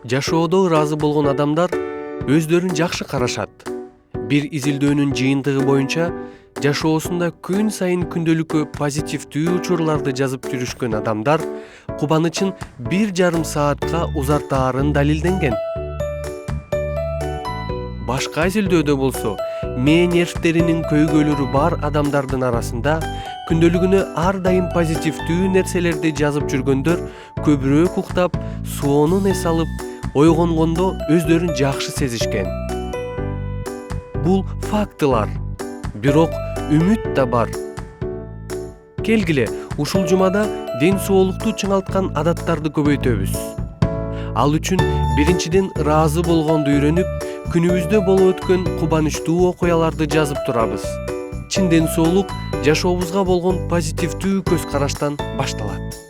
Жашоодо ыраазы болгон адамдар өздөрүн жакшы карашат. Бир изилдөөнүн жыйынтыгы боюнча жашоосунда күн сайын күндөлүккө позитивдүү учурларды жазып жүрүшкөн адамдар кубанычын 1,5 саатка узартаарын далилденген. Башка изилдөөдө болсо, мээ нервтеринин көйгөйлөрү бар адамдардын арасында күндөлүгүнө ар дайым позитивдүү нерселерди жазып жүргөндөр көбүрөөк уктап, соонун эс алып, ойгонгондо өздөрүн жакшы сезишкен. Бул фактылар, бирок үмүт да бар. Келгиле, ушул жумада ден соолукту чыңалткан адаттарды көбөйтөбүз. Ал үчүн биринчиден ыраазы болгонду үйрөнүп, күнүбүздө болуп өткөн кубанычтуу окуяларды жазып турабыз. Чын ден соолук жашообузга болгон позитивдүү көз караштан башталат.